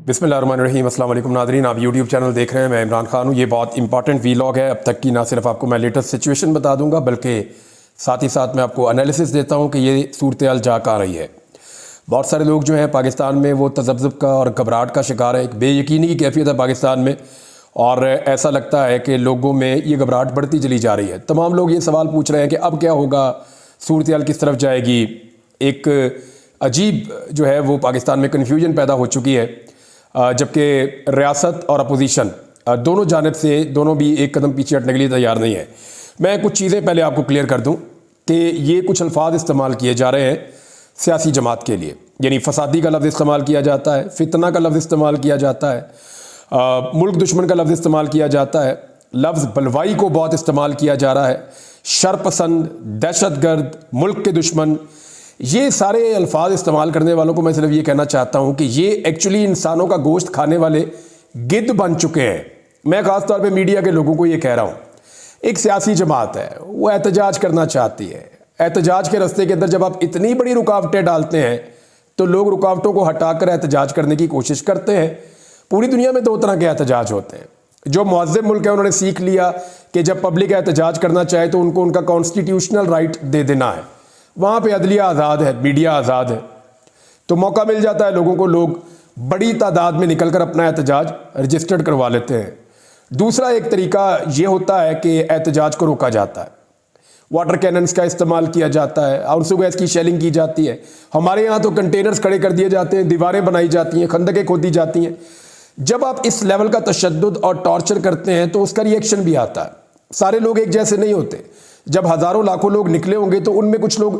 बिस्मिल्लाहिर्रहमानिर्रहीम। अस्सलाम वालेकुम नाज़रीन, आप यूट्यूब चैनल देख रहे हैं। मैं इमरान खान हूँ। ये बहुत इंपॉर्टेंट वीलॉग है। अब तक की ना सिर्फ आपको मैं लेटेस्ट सिचुएशन बता दूंगा, बल्कि साथ ही साथ मैं आपको एनालिसिस देता हूँ कि ये सूरत हाल जा कहाँ रही है। बहुत सारे लोग जो हैं पाकिस्तान में वो तज़ब्ज़ुब का और घबराहट का शिकार है। एक बेयकीनी की कैफियत है पाकिस्तान में, और ऐसा लगता है कि लोगों में ये घबराहट बढ़ती चली जा रही है। तमाम लोग ये सवाल पूछ रहे हैं कि अब क्या होगा, सूरत हाल किस तरफ जाएगी। एक अजीब जो है वो पाकिस्तान में कन्फ्यूजन पैदा हो चुकी है, जबकि रियासत और अपोजिशन दोनों जानिब से दोनों भी एक कदम पीछे हटने के लिए तैयार नहीं है। मैं कुछ चीज़ें पहले आपको क्लियर कर दूं कि ये कुछ अल्फाज इस्तेमाल किए जा रहे हैं सियासी जमात के लिए, यानी फसादी का लफ्ज़ इस्तेमाल किया जाता है, फितना का लफ्ज़ इस्तेमाल किया जाता है, मुल्क दुश्मन का लफ्ज़ इस्तेमाल किया जाता है, लफ्ज़ बलवाई को बहुत इस्तेमाल किया जा रहा है, शरपसंद, दहशतगर्द, मुल्क के दुश्मन। ये सारे अल्फाज इस्तेमाल करने वालों को मैं सिर्फ ये कहना चाहता हूँ कि ये एक्चुअली इंसानों का गोश्त खाने वाले गिद्ध बन चुके हैं। मैं ख़ास तौर पे मीडिया के लोगों को ये कह रहा हूँ, एक सियासी जमात है, वो एहतजाज करना चाहती है। एहतजाज के रास्ते के अंदर जब आप इतनी बड़ी रुकावटें डालते हैं तो लोग रुकावटों को हटाकर एहतजाज करने की कोशिश करते हैं। पूरी दुनिया में दो तरह के एहतजाज होते हैं। जो मुअज़्ज़म मुल्क है उन्होंने सीख लिया कि जब पब्लिक एहतजाज करना चाहे तो उनको उनका कॉन्स्टिट्यूशनल राइट दे देना है। वहाँ पे अदलिया आज़ाद है, मीडिया आज़ाद है, तो मौका मिल जाता है लोगों को, लोग बड़ी तादाद में निकलकर अपना एहतजाज रजिस्टर्ड करवा लेते हैं। दूसरा एक तरीका ये होता है कि एहतजाज को रोका जाता है, वाटर कैनन्स का इस्तेमाल किया जाता है, आंसू गैस की शेलिंग की जाती है। हमारे यहाँ तो कंटेनर्स खड़े कर दिए जाते हैं, दीवारें बनाई जाती हैं, खंदकें खोदी जाती हैं। जब आप इस लेवल का तशद्दुद और टॉर्चर करते हैं तो उसका रिएक्शन भी आता है। सारे लोग एक जैसे नहीं होते। जब हज़ारों लाखों लोग निकले होंगे तो उनमें कुछ लोग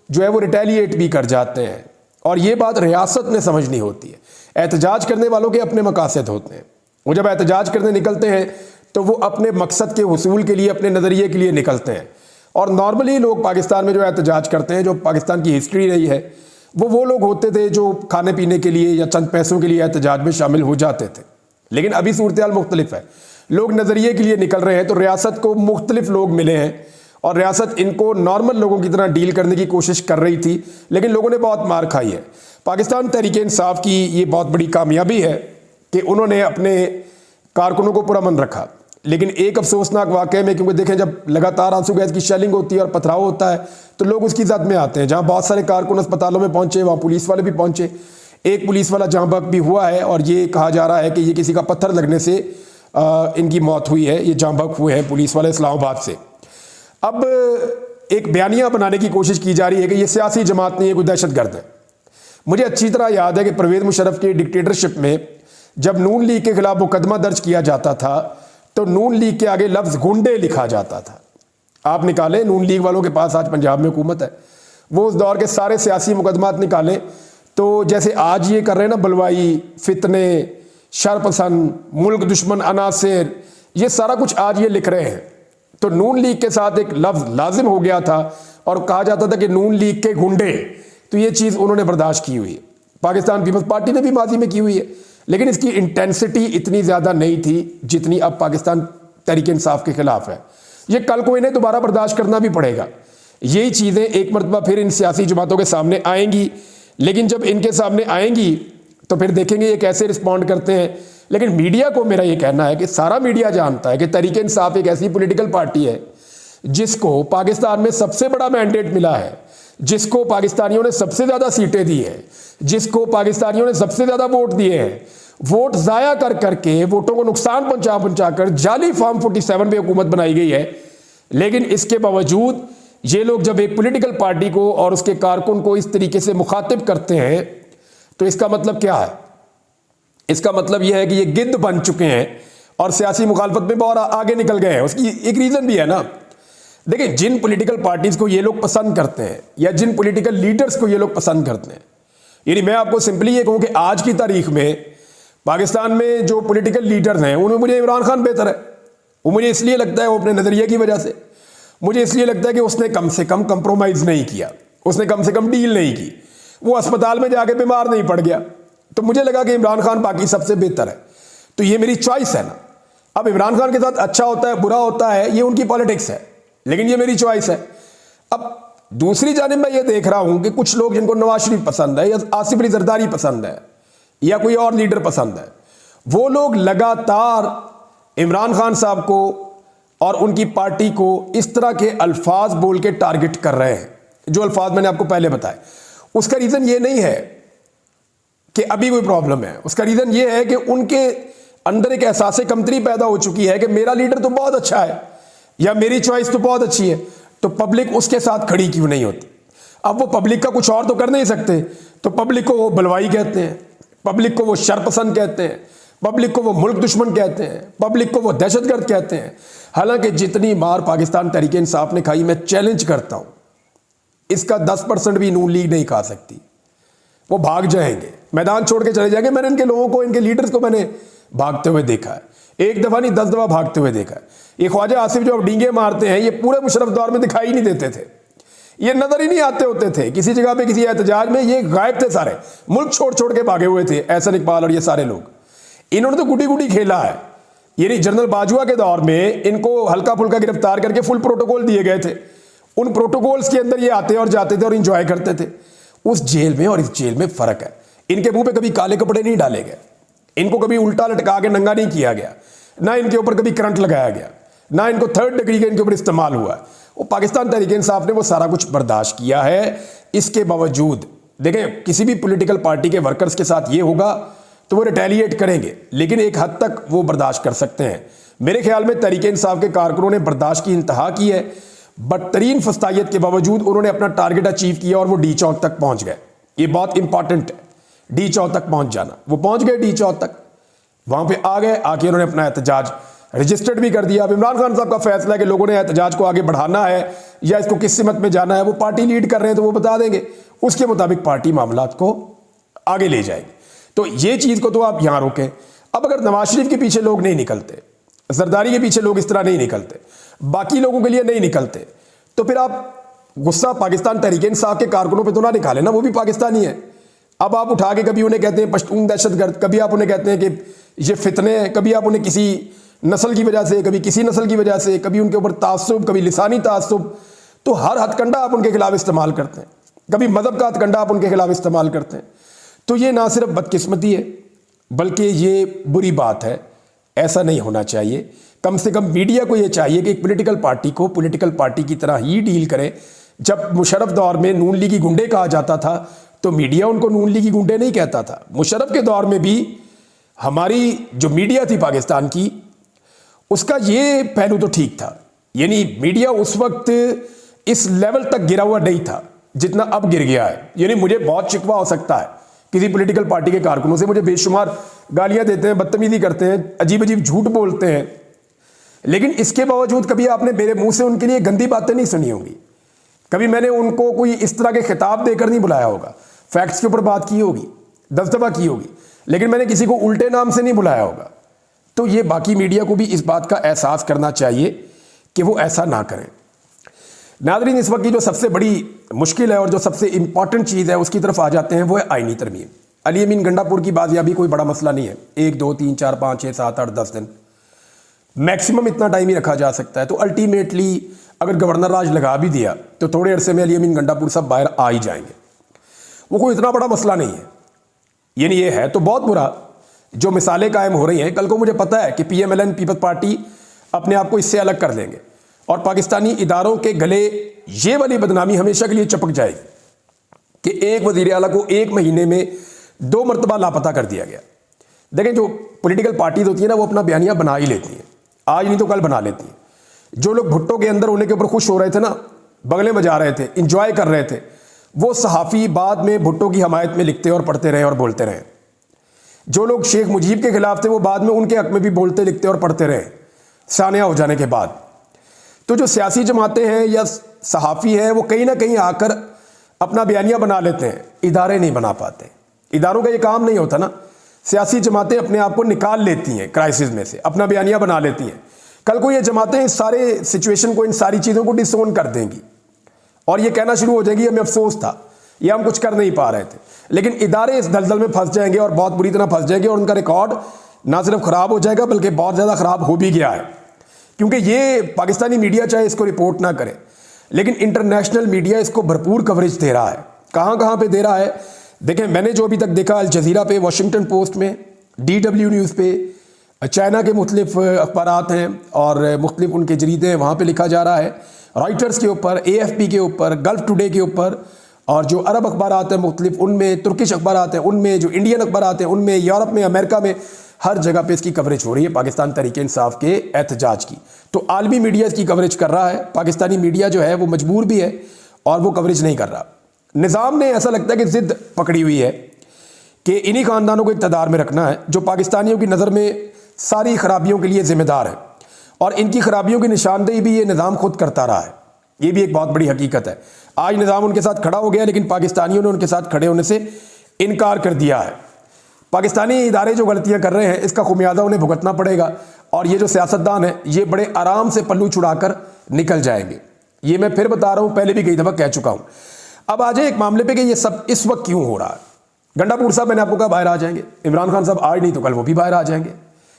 जो है वो रिटेलिएट भी कर जाते हैं, और ये बात रियासत ने समझनी होती है। एहतजाज करने वालों के अपने मकासद होते हैं। वो जब एहतजाज करने निकलते हैं तो वो अपने मकसद के हुसूल के लिए, अपने नज़रिए के लिए निकलते हैं। और नॉर्मली लोग पाकिस्तान में जो एहतजाज करते हैं, जो पाकिस्तान की हिस्ट्री रही है, वो लोग होते थे जो खाने पीने के लिए या चंद पैसों के लिए एहतजाज में शामिल हो जाते थे। लेकिन अभी सूरत हाल मुख्तलिफ है, लोग नज़रिए के लिए निकल रहे हैं। तो रियासत को मुख्तलिफ लोग मिले हैं और रियासत इनको नॉर्मल लोगों की तरह डील करने की कोशिश कर रही थी, लेकिन लोगों ने बहुत मार खाई है। पाकिस्तान तहरीक इंसाफ की ये बहुत बड़ी कामयाबी है कि उन्होंने अपने कारकुनों को पुरअमन रखा। लेकिन एक अफसोसनाक वाक़े में, क्योंकि देखें जब लगातार आंसू गैस की शेलिंग होती है और पथराव होता है तो लोग उसकी जद में आते हैं। जहाँ बहुत सारे कारकुन अस्पतालों में पहुँचे, वहाँ पुलिस वाले भी पहुँचे। एक पुलिस वाला जहाँ बक भी हुआ है, और ये कहा जा रहा है कि ये किसी का पत्थर लगने से इनकी मौत हुई है। ये जहाँ बक हुए हैं पुलिस वाले इस्लामाबाद से। अब एक बयानिया बनाने की कोशिश की जा रही है कि ये सियासी जमात नहीं है, कोई दहशतगर्द है। मुझे अच्छी तरह याद है कि परवेज़ मुशर्रफ की डिक्टेटरशिप में जब नून लीग के खिलाफ मुकदमा दर्ज किया जाता था तो नून लीग के आगे लफ्ज़ गुंडे लिखा जाता था। आप निकालें, नून लीग वालों के पास आज पंजाब में हुकूमत है, वो उस दौर के सारे सियासी मुकदमात निकालें तो जैसे आज ये कर रहे हैं ना, बलवाई, फितने, शरपसंद, मुल्क दुश्मन अनासिर, ये सारा कुछ आज ये लिख रहे हैं। तो नून लीग के साथ एक लफ्ज़ लाजिम हो गया था और कहा जाता था कि नून लीग के गुंडे। तो ये चीज़ उन्होंने बर्दाश्त की हुई है, पाकिस्तान पीपल्स पार्टी ने भी माजी में की हुई है, लेकिन इसकी इंटेंसिटी इतनी ज़्यादा नहीं थी जितनी अब पाकिस्तान तहरीक इंसाफ के खिलाफ है। ये कल को इन्हें दोबारा बर्दाश्त करना भी पड़ेगा। यही चीज़ें एक मरतबा फिर इन सियासी जमातों के सामने आएंगी, लेकिन जब इनके सामने आएंगी तो फिर देखेंगे ये कैसे रिस्पॉन्ड करते हैं। लेकिन मीडिया को मेरा ये कहना है कि सारा मीडिया जानता है कि तहरीक इंसाफ एक ऐसी पॉलिटिकल पार्टी है जिसको पाकिस्तान में सबसे बड़ा मैंडेट मिला है, जिसको पाकिस्तानियों ने सबसे ज़्यादा सीटें दी हैं, जिसको पाकिस्तानियों ने सबसे ज़्यादा वोट दिए हैं। वोट ज़ाया कर करके, वोटों को नुकसान पहुँचा कर जाली फॉर्म 47 पे हुकूमत बनाई गई है। लेकिन इसके बावजूद ये लोग जब एक पॉलिटिकल पार्टी को और उसके कारकुन को इस तरीके से मुखातिब करते हैं तो इसका मतलब क्या है? इसका मतलब यह है कि ये गिद्ध बन चुके हैं और सियासी मुखालफत में बहुत आगे निकल गए हैं। उसकी एक रीज़न भी है ना। देखिए, जिन पॉलिटिकल पार्टीज़ को ये लोग पसंद करते हैं या जिन पॉलिटिकल लीडर्स को ये लोग पसंद करते हैं, यानी मैं आपको सिंपली ये कहूँ कि आज की तारीख में पाकिस्तान में जो पॉलिटिकल लीडर्स हैं उनमें मुझे इमरान खान बेहतर है। वो मुझे इसलिए लगता है, वो अपने नज़रिए की वजह से मुझे इसलिए लगता है कि उसने कम से कम कंप्रोमाइज़ नहीं किया, उसने कम से कम डील नहीं की, वो अस्पताल में जाके बीमार नहीं पड़ गया। तो मुझे लगा कि इमरान खान बाकी सबसे बेहतर है। तो ये मेरी चॉइस है ना। अब इमरान खान के साथ अच्छा होता है, बुरा होता है, ये उनकी पॉलिटिक्स है, लेकिन ये मेरी चॉइस है। अब दूसरी जानिब मैं ये देख रहा हूं कि कुछ लोग जिनको नवाज शरीफ पसंद है या आसिफ अली जरदारी पसंद है या कोई और लीडर पसंद है। वो लोग लगातार इमरान खान साहब को और उनकी पार्टी को इस तरह के अल्फाज बोल के टारगेट कर रहे हैं, जो अल्फाज मैंने आपको पहले बताए। उसका रीज़न ये नहीं है कि अभी कोई प्रॉब्लम है, उसका रीज़न ये है कि उनके अंदर एक एहसास कमतरी पैदा हो चुकी है कि मेरा लीडर तो बहुत अच्छा है या मेरी चॉइस तो बहुत अच्छी है, तो पब्लिक उसके साथ खड़ी क्यों नहीं होती। अब वो पब्लिक का कुछ और तो कर नहीं सकते, तो पब्लिक को वो बलवाई कहते हैं, पब्लिक को वो शरपसंद कहते हैं, पब्लिक को वो मुल्क दुश्मन कहते हैं, पब्लिक को वो दहशतगर्द कहते हैं। हालांकि जितनी मार पाकिस्तान तहरीक इंसाफ ने खाई, मैं चैलेंज करता हूं इसका 10% भी नून लीग नहीं खा सकती। वो भाग जाएंगे, मैदान छोड़ के चले जाएंगे। मैंने इनके लोगों को, इनके लीडर्स को मैंने भागते हुए देखा है, एक दफा नहीं 10 दफा भागते हुए देखा है। ये ख्वाजा आसिफ जो अब डींगे मारते हैं, ये पूरे मुशर्रफ दौर में दिखाई नहीं देते थे, ये नजर ही नहीं आते होते थे किसी जगह पे, किसी एहतजाज में ये गायब थे, सारे मुल्क छोड़ छोड़ के भागे हुए थे एहसन इकबाल और ये सारे लोग। इन्होंने तो गुटी गुटी खेला है। यानी जनरल बाजवा के दौर में इनको हल्का फुल्का गिरफ्तार करके फुल प्रोटोकॉल दिए गए थे, उन प्रोटोकॉल्स के अंदर ये आते और जाते थे और इंजॉय करते थे। उस जेल में और इस जेल में फर्क है। इनके मुंह पे कभी काले कपड़े नहीं डाले गए, इनको कभी उल्टा लटका के नंगा नहीं किया गया, ना इनके ऊपर कभी करंट लगाया गया, ना इनको 3rd डिग्री का इनके ऊपर इस्तेमाल हुआ। वो पाकिस्तान तहरीक इंसाफ ने वो सारा कुछ बर्दाश्त किया है। इसके बावजूद देखें, किसी भी पॉलिटिकल पार्टी के वर्कर्स के साथ ये होगा तो वो रिटेलिएट करेंगे, लेकिन एक हद तक वो बर्दाश्त कर सकते हैं। मेरे ख्याल में तहरीक इंसाफ के कारकुनों ने बर्दाश्त की इंतहा की है। बदतरीन फस्तायत के बावजूद उन्होंने अपना टारगेट अचीव किया और वो डी चौक तक पहुंच गए। ये बहुत इंपॉर्टेंट है, डी चौक तक पहुंच जाना। वो पहुंच गए डी चौक तक, वहां पे आ गए, आके उन्होंने अपना एहतजाज रजिस्टर्ड भी कर दिया। अब इमरान खान साहब का फैसला है कि लोगों ने एहतजाज को आगे बढ़ाना है या इसको किस सिमत में जाना है, वो पार्टी लीड कर रहे हैं तो वो बता देंगे, उसके मुताबिक पार्टी मामलात को आगे ले जाएगी। तो ये चीज को तो आप यहां रोकें। अब अगर नवाज शरीफ के पीछे लोग नहीं निकलते, जरदारी के पीछे लोग इस तरह नहीं निकलते, बाकी लोगों के लिए नहीं निकलते, तो फिर आप गुस्सा पाकिस्तान तहरीक इंसाफ के कारकुनों पे तो ना निकालें ना, वो भी पाकिस्तानी है। अब आप उठा के कभी उन्हें कहते हैं पश्तून दहशतगर्द, कभी आप उन्हें कहते हैं कि ये फितने हैं, कभी आप उन्हें किसी नस्ल की वजह से, कभी किसी नस्ल की वजह से, कभी उनके ऊपर तासुब, कभी लिसानी तासुब, तो हर हथकंडा आप उनके खिलाफ इस्तेमाल करते हैं, कभी मजहब का हथकंडा आप उनके खिलाफ इस्तेमाल करते हैं। तो ये ना सिर्फ बदकिस्मती है बल्कि ये बुरी बात है, ऐसा नहीं होना चाहिए। कम से कम मीडिया को ये चाहिए कि एक पॉलिटिकल पार्टी को पॉलिटिकल पार्टी की तरह ही डील करे। जब मुशर्रफ दौर में नून लीगी गुंडे कहा जाता था तो मीडिया उनको नून लीगी गुंडे नहीं कहता था। मुशर्रफ के दौर में भी हमारी जो मीडिया थी पाकिस्तान की, उसका ये पहलू तो ठीक था। यानी मीडिया उस वक्त इस लेवल तक गिरा हुआ नहीं था जितना अब गिर गया है। यानी मुझे बहुत शिकवा हो सकता है किसी पॉलिटिकल पार्टी के कारकुनों से, मुझे बेशुमार गालियां देते हैं, बदतमीजी करते हैं, अजीब अजीब झूठ बोलते हैं, लेकिन इसके बावजूद कभी आपने मेरे मुंह से उनके लिए गंदी बातें नहीं सुनी होंगी। कभी मैंने उनको कोई इस तरह के खिताब देकर नहीं बुलाया होगा, फैक्ट्स के ऊपर बात की होगी, 10 दफा की होगी, लेकिन मैंने किसी को उल्टे नाम से नहीं बुलाया होगा। तो ये बाकी मीडिया को भी इस बात का एहसास करना चाहिए कि वो ऐसा ना करें। नाज़रीन, इस वक्त की जो सबसे बड़ी मुश्किल है और जो सबसे इंपॉर्टेंट चीज़ है उसकी तरफ आ जाते हैं, वो है आईनी तरमीम। अली अमीन गंडापुर की बाजियाबी कोई बड़ा मसला नहीं है, 1 2 3 4 5 6 7 8 10 दिन मैक्सिमम इतना टाइम ही रखा जा सकता है। तो अल्टीमेटली अगर गवर्नर राज लगा भी दिया तो थोड़े अरसे में अली अमीन गंडापुर सब बाहर आ ही जाएंगे। वो कोई इतना बड़ा मसला नहीं है। यानी ये है तो बहुत बुरा जो मिसालें कायम हो रही हैं। कल को मुझे पता है कि PMLN पीपल्स पार्टी अपने आप को इससे अलग कर लेंगे और पाकिस्तानी इदारों के गले ये वाली बदनामी हमेशा के लिए चपक जाएगी कि एक वज़ीर आला को 1 महीने में 2 मरतबा लापता कर दिया गया। देखें, जो पॉलिटिकल पार्टीज होती है ना, वो अपना बयानिया बना ही लेती हैं, आज नहीं तो कल बना लेती हैं। जो लोग भुट्टो के अंदर होने के ऊपर खुश हो रहे थे ना, बगले बजा रहे थे, इंजॉय कर रहे थे, वो सहाफ़ी बाद में भुट्टो की हमायत में लिखते और पढ़ते रहे और बोलते रहे। जो लोग शेख मुजीब के खिलाफ थे वो बाद में उनके हक में भी बोलते लिखते और पढ़ते रहे सानिया हो जाने के बाद। तो जो सियासी जमातें हैं या सहाफ़ी हैं, वो कहीं ना कहीं आकर अपना बयानिया बना लेते हैं, इदारे नहीं बना पाते। इदारों का ये काम नहीं होता ना। सियासी जमातें अपने आप को निकाल लेती हैं क्राइसिस में से, अपना बयानिया बना लेती हैं। कल को ये जमातें इस सारे सिचुएशन को, इन सारी चीज़ों को डिसोन कर देंगी और ये कहना शुरू हो जाएगी हमें अफसोस था, ये हम कुछ कर नहीं पा रहे थे। लेकिन इदारे इस दलदल में फंस जाएंगे और बहुत बुरी तरह फंस जाएंगे और उनका रिकॉर्ड ना सिर्फ ख़राब हो जाएगा बल्कि बहुत ज़्यादा ख़राब हो भी गया है। क्योंकि ये पाकिस्तानी मीडिया चाहे इसको रिपोर्ट ना करे, लेकिन इंटरनेशनल मीडिया इसको भरपूर कवरेज दे रहा है। कहाँ कहाँ पे दे रहा है? देखें, मैंने जो अभी तक देखा, अल जज़ीरा पे, वाशिंगटन पोस्ट में, DW न्यूज़ पे, चाइना के मुख्तलिफ अखबारात हैं और मुख्तलिफ उनके जरीदे हैं, वहाँ पे लिखा जा रहा है, रॉयटर्स के ऊपर, AFP के ऊपर, गल्फ टुडे के ऊपर, और जो अरब अखबारात हैं मुख्तलिफ उनमें, तुर्किश अखबारात हैं उनमें, जो इंडियन अखबारात हैं उनमें, यूरोप में, अमेरिका में, हर जगह पे इसकी कवरेज हो रही है पाकिस्तान तहरीक इंसाफ के एहतजाज की। तो आलमी मीडिया इसकी कवरेज कर रहा है, पाकिस्तानी मीडिया जो है वो मजबूर भी है और वो कवरेज नहीं कर रहा। निज़ाम ने ऐसा लगता है कि ज़िद पकड़ी हुई है कि इन्हीं ख़ानदानों को इक़्तिदार में रखना है जो पाकिस्तानियों की नज़र में सारी खराबियों के लिए ज़िम्मेदार है, और इनकी खराबियों की निशानदेही भी ये निज़ाम खुद करता रहा है। ये भी एक बहुत बड़ी हकीकत है। आज निज़ाम उनके साथ खड़ा हो गया, लेकिन पाकिस्तानियों ने उनके साथ खड़े होने से इनकार कर दिया है। पाकिस्तानी इदारे जो गलतियां कर रहे हैं इसका खुमियाजा उन्हें भुगतना पड़ेगा, और ये जो सियासतदान है ये बड़े आराम से पल्लू छुड़ाकर निकल जाएंगे। ये मैं फिर बता रहा हूँ, पहले भी कई दफ़ा कह चुका हूँ। अब आ जाए एक मामले पे कि ये सब इस वक्त क्यों हो रहा है। गंडापुर साहब, मैंने आपको कहा बाहर आ जाएंगे, इमरान खान साहब आज नहीं तो कल वो भी बाहर आ जाएंगे।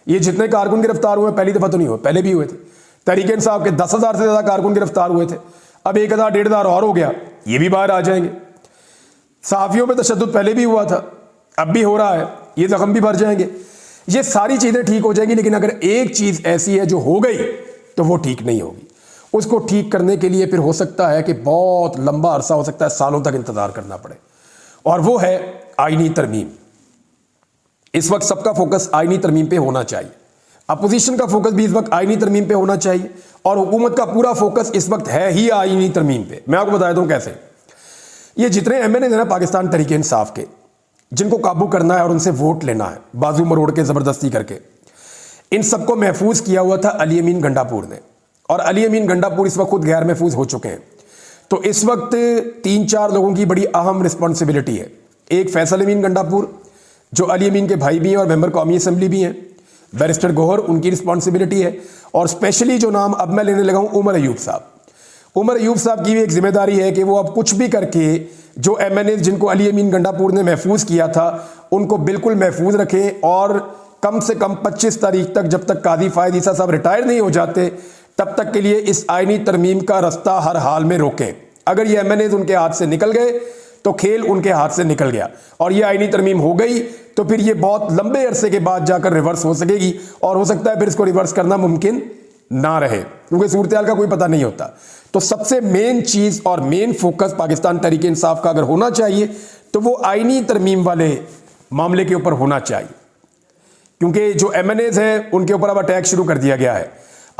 ये जितने कारकुन गिरफ्तार हुए पहली दफ़ा तो नहीं हुए, पहले भी हुए थे। तहरीक इंसाफ के 10,000 से ज़्यादा कारकुन गिरफ्तार हुए थे, अब 1,000 1,500 और हो गया, ये भी बाहर आ जाएंगे। सहाफ़ियों पर तशद्दुद पहले भी हुआ था, अब भी हो रहा है, ये जख्म भी भर जाएंगे। ये सारी चीज़ें ठीक हो जाएंगी, लेकिन अगर एक चीज़ ऐसी है जो हो गई तो वो ठीक नहीं होगी। उसको ठीक करने के लिए फिर हो सकता है कि बहुत लंबा अरसा, हो सकता है सालों तक इंतज़ार करना पड़े, और वो है आईनी तरमीम। इस वक्त सबका फोकस आईनी तरमीम पे होना चाहिए, अपोजिशन का फोकस भी इस वक्त आईनी तरमीम पे होना चाहिए, और हुकूमत का पूरा फोकस इस वक्त है ही आईनी तरमीम पे। मैं आपको बता देता हूँ कैसे। ये जितने MNA हैं ना पाकिस्तान तहरीक इंसाफ के, जिनको काबू करना है और उनसे वोट लेना है बाजू मरोड़ के ज़बरदस्ती करके, इन सबको महफूज किया हुआ था अली अमीन गंडापुर ने, और अली अमीन गंडापुर इस वक्त खुद गैर महफूज हो चुके हैं। तो इस वक्त 3-4 लोगों की बड़ी अहम रिस्पॉन्सिबिलिटी है। एक फैसल अमीन गंडापुर जो अली अमीन के भाई भी हैं और मेंबर कौमी असम्बली भी हैं, बैरिस्टर गोहर, उनकी रिस्पॉन्सिबिलिटी है, और स्पेशली जो नाम अब मैं लेने लगा हूँ, उमर अयूब साहब। उमर अयूब साहब की भी एक जिम्मेदारी है कि वो अब कुछ भी करके जो MNA जिनको अली अमीन गंडापुर ने महफूज किया था उनको बिल्कुल महफूज रखें, और कम से कम 25 तारीख तक, जब तक कादी फायद ईसा साहब रिटायर नहीं हो जाते, तब तक के लिए इस आईनी तरमीम का रास्ता हर हाल में रोकें। अगर ये MNA उनके हाथ से निकल गए तो खेल उनके हाथ से निकल गया, और ये आईनी तरमीम हो गई तो फिर ये बहुत लंबे अरसे के बाद जाकर रिवर्स हो सकेगी, और हो सकता है फिर इसको रिवर्स करना मुमकिन ना रहे, क्योंकि सूरत-ए-हाल का कोई पता नहीं होता। तो सबसे मेन चीज़ और मेन फोकस पाकिस्तान तहरीक इंसाफ का अगर होना चाहिए तो वो आईनी तरमीम वाले मामले के ऊपर होना चाहिए, क्योंकि जो MNAs हैं उनके ऊपर अब अटैक शुरू कर दिया गया है।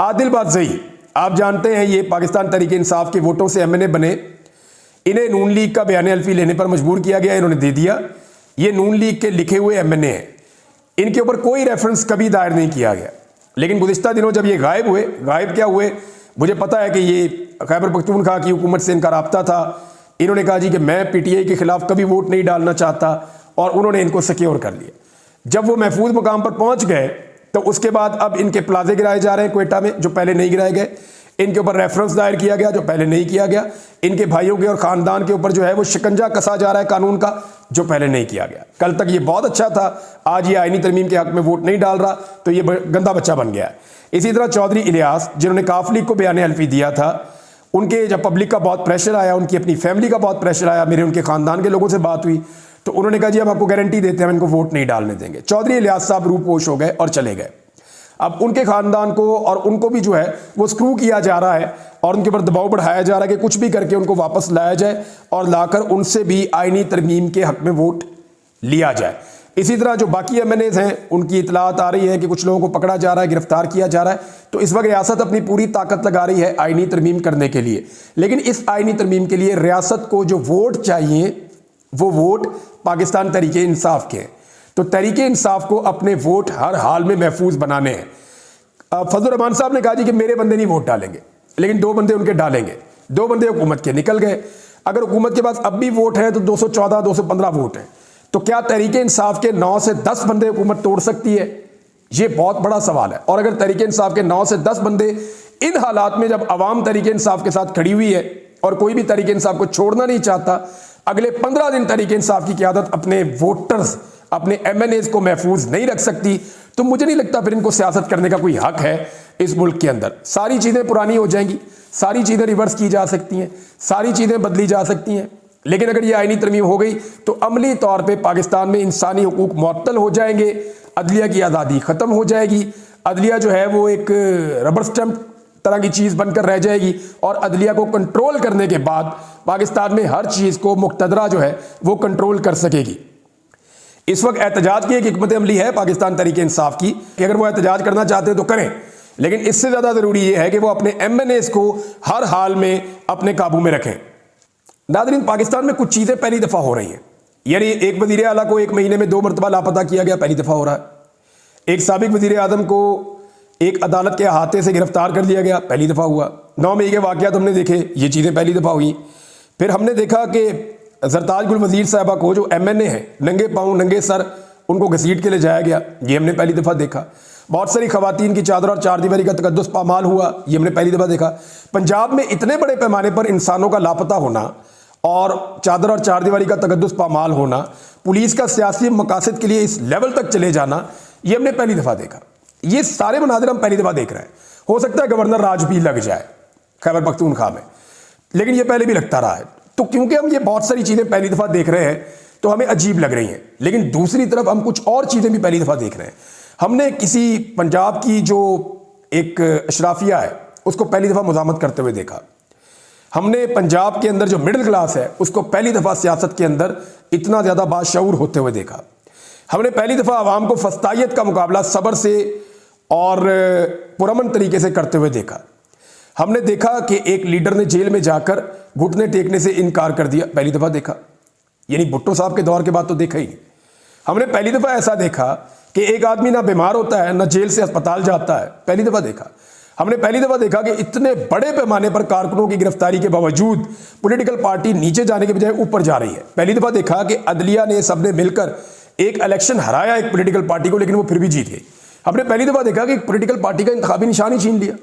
आदिल बादशाही, आप जानते हैं, ये पाकिस्तान तहरीक इंसाफ के वोटों से MNA बने, इन्हें नून लीग का बयान अल्फी लेने पर मजबूर किया गया, इन्होंने दे दिया। ये नून लीग के लिखे हुए MNA हैं, इनके ऊपर कोई रेफरेंस कभी दायर नहीं किया गया। लेकिन गुज़िश्ता दिनों जब ये गायब हुए, गायब क्या हुए, मुझे पता है कि ये खैबर पख्तूनख्वा की हुकूमत से इनका राब्ता था। इन्होंने कहा जी कि मैं PTI के खिलाफ कभी वोट नहीं डालना चाहता, और उन्होंने इनको सिक्योर कर लिया। जब वो महफूज मुकाम पर पहुंच गए तो उसके बाद अब इनके प्लाजे गिराए जा रहे हैं क्वेटा में, जो पहले नहीं गिराए गए। इनके ऊपर रेफरेंस दायर किया गया जो पहले नहीं किया गया। इनके भाइयों के और ख़ानदान के ऊपर जो है वो शिकंजा कसा जा रहा है कानून का, जो पहले नहीं किया गया। कल तक ये बहुत अच्छा था, आज ये आईनी तरमीम के हक में वोट नहीं डाल रहा, तो ये गंदा बच्चा बन गया है। इसी तरह चौधरी इलियास, जिन्होंने काफ लीग को बयान हल्फी दिया था, उनके जब पब्लिक का बहुत प्रेशर आया, उनकी अपनी फैमिली का बहुत प्रेशर आया, मेरे उनके ख़ानदान के लोगों से बात हुई, तो उन्होंने कहा जी हम आपको गारंटी देते हैं, हम इनको वोट नहीं डालने देंगे। चौधरी इलियास साहब रूपोश हो गए और चले गए। अब उनके ख़ानदान को और उनको भी जो है वो स्क्रू किया जा रहा है, और उनके ऊपर दबाव बढ़ाया जा रहा है कि कुछ भी करके उनको वापस लाया जाए, और लाकर उनसे भी आईनी तरमीम के हक में वोट लिया जाए। इसी तरह जो बाकी MNAs हैं, उनकी इतलात आ रही है कि कुछ लोगों को पकड़ा जा रहा है, गिरफ्तार किया जा रहा है। तो इस वक्त रियासत अपनी पूरी ताकत लगा रही है आईनी तरमीम करने के लिए, लेकिन इस आईनी तरमीम के लिए रियासत को जो वोट चाहिए वो वोट पाकिस्तान तहरीक इंसाफ के हैं। तो तहरीक इंसाफ को अपने वोट हर हाल में महफूज बनाने हैं। फजल रहमान साहब ने कहा जी कि मेरे बंदे नहीं वोट डालेंगे, लेकिन 2 बंदे उनके डालेंगे। 2 बंदे हुकूमत के निकल गए। अगर हुकूमत के पास अब भी वोट है तो 214 215 वोट हैं, तो क्या तहरीक इंसाफ के 9 से 10 बंदे हुकूमत तोड़ सकती है? ये बहुत बड़ा सवाल है। और अगर तहरीक इंसाफ के 9 से 10 बंदे इन हालात में, जब अवाम तहरीक इंसाफ के साथ खड़ी हुई है और कोई भी तहरीक इंसाफ को छोड़ना नहीं चाहता, अगले 15 दिन तहरीक इंसाफ की क़यादत अपने वोटर्स, अपने MNAs को महफूज नहीं रख सकती, तो मुझे नहीं लगता फिर इनको सियासत करने का कोई हक है इस मुल्क के अंदर। सारी चीज़ें पुरानी हो जाएंगी, सारी चीज़ें रिवर्स की जा सकती हैं, सारी चीज़ें बदली जा सकती हैं। लेकिन अगर ये आईनी तरमीम हो गई तो अमली तौर पे पाकिस्तान में इंसानी हुकूक मुअत्तल हो जाएंगे, अदलिया की आज़ादी ख़त्म हो जाएगी, अदलिया जो है वो एक रबर स्टैम्प तरह की चीज़ बनकर रह जाएगी और अदलिया को कंट्रोल करने के बाद पाकिस्तान में हर चीज़ को मुक़तदरा जो है वो कंट्रोल कर सकेगी। इस वक्त एहतजाज की एक हिकमत अमली है पाकिस्तान तहरीक इंसाफ की कि अगर वो एहतजाज करना चाहते हैं तो करें, लेकिन इससे ज़्यादा ज़रूरी ये है कि वो अपने MNAs को हर हाल में अपने काबू में रखें। नाज़रीन, पाकिस्तान में कुछ चीज़ें पहली दफ़ा हो रही हैं, यानी एक वज़ीर आला को 1 महीने में 2 मरतबा लापता किया गया, पहली दफ़ा हो रहा है। एक साबिक वज़ीर आज़म को एक अदालत के अहाते से गिरफ्तार कर लिया गया, पहली दफ़ा हुआ। 9 मई के वाक़यात हमने देखे, ये चीज़ें पहली दफ़ा हुई। फिर हमने देखा कि ज़रताज गुल वज़ीर साहबा को जो MNA है, नंगे पाँव नंगे सर उनको घसीट के ले जाया गया, ये हमने पहली दफ़ा देखा। बहुत सारी खवातीन की चादर और चारदीवारी का तकद्दुस पामाल हुआ, ये हमने पहली दफ़ा देखा। पंजाब में इतने बड़े पैमाने पर इंसानों का लापता होना और चादर और चारदीवारी का तकद्दुस पामाल होना, पुलिस का सियासी मकासद के लिए इस लेवल तक चले जाना, ये हमने पहली दफ़ा देखा। ये सारे मनाज़िर हम पहली दफ़ा देख रहे हैं। हो सकता है गवर्नर राज भी लग जाए खैबर पख्तूनख्वा में, लेकिन ये पहले भी लगता रहा है। तो क्योंकि हम ये बहुत सारी चीज़ें पहली दफ़ा देख रहे हैं तो हमें अजीब लग रही हैं, लेकिन दूसरी तरफ हम कुछ और चीज़ें भी पहली दफ़ा देख रहे हैं। हमने किसी पंजाब की जो एक अशराफिया है उसको पहली दफ़ा मुज़ामत करते हुए देखा। हमने पंजाब के अंदर जो मिडिल क्लास है उसको पहली दफ़ा सियासत के अंदर इतना ज़्यादा बाशऊर होते हुए देखा। हमने पहली दफ़ा आवाम को फस्तायत का मुकाबला सब्र से और पुरअमन तरीके से करते हुए देखा। हमने देखा कि एक लीडर ने जेल में जाकर घुटने टेकने से इनकार कर दिया, पहली दफ़ा देखा। यानी भुट्टो साहब के दौर के बाद तो देखा ही नहीं। हमने पहली दफ़ा ऐसा देखा कि एक आदमी ना बीमार होता है ना जेल से अस्पताल जाता है, पहली दफ़ा देखा। हमने पहली दफ़ा देखा कि इतने बड़े पैमाने पर कारकुनों की गिरफ्तारी के बावजूद पॉलिटिकल पार्टी नीचे जाने के बजाय ऊपर जा रही है। पहली दफ़ा देखा कि अदलिया ने सबने मिलकर एक इलेक्शन हराया एक पॉलिटिकल पार्टी को, लेकिन वो फिर भी जीत गई। हमने पहली दफ़ा देखा कि एक पॉलिटिकल पार्टी का इंतखाबी निशान ही छीन लिया।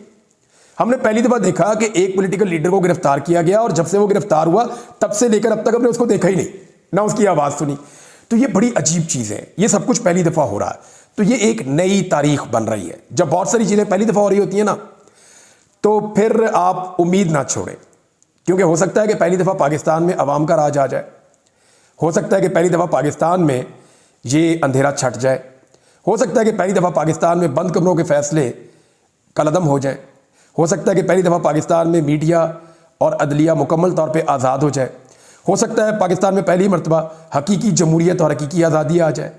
हमने पहली दफ़ा देखा कि एक पॉलिटिकल लीडर को गिरफ्तार किया गया और जब से वो गिरफ्तार हुआ तब से लेकर अब तक हमने उसको देखा ही नहीं, ना उसकी आवाज़ सुनी। तो ये बड़ी अजीब चीज़ है, ये सब कुछ पहली दफ़ा हो रहा है। तो ये एक नई तारीख बन रही है। जब बहुत सारी चीज़ें पहली दफ़ा हो रही होती हैं ना, तो फिर आप उम्मीद ना छोड़ें, क्योंकि हो सकता है कि पहली दफ़ा पाकिस्तान में अवाम का राज आ जाए, हो सकता है कि पहली दफ़ा पाकिस्तान में ये अंधेरा छट जाए, हो सकता है कि पहली दफ़ा पाकिस्तान में बंद कमरों के फैसले कलअदम हो जाए, हो सकता है कि पहली दफ़ा पाकिस्तान में मीडिया और अदलिया मुकम्मल तौर पे आज़ाद हो जाए, हो सकता है पाकिस्तान में पहली मरतबा हकीकी जमहूरियत और हकीकी आज़ादी आ जाए।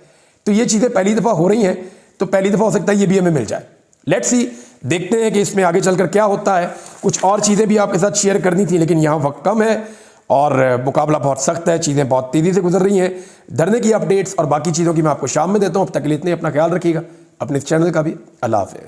तो ये चीज़ें पहली दफ़ा हो रही हैं, तो पहली दफ़ा हो सकता है ये भी हमें मिल जाए। लेट्स सी, देखते हैं कि इसमें आगे चलकर क्या होता है। कुछ और चीज़ें भी आपके साथ शेयर करनी थी, लेकिन यहाँ वक्त कम है और मुकाबला बहुत सख्त है, चीज़ें बहुत तेज़ी से गुजर रही हैं। धरने की अपडेट्स और बाकी चीज़ों की मैं आपको शाम में देता हूँ। अब तक के लिए इतने, अपना ख्याल रखिएगा, अपने इस चैनल का भी। अल्लाह हाफ़िज़।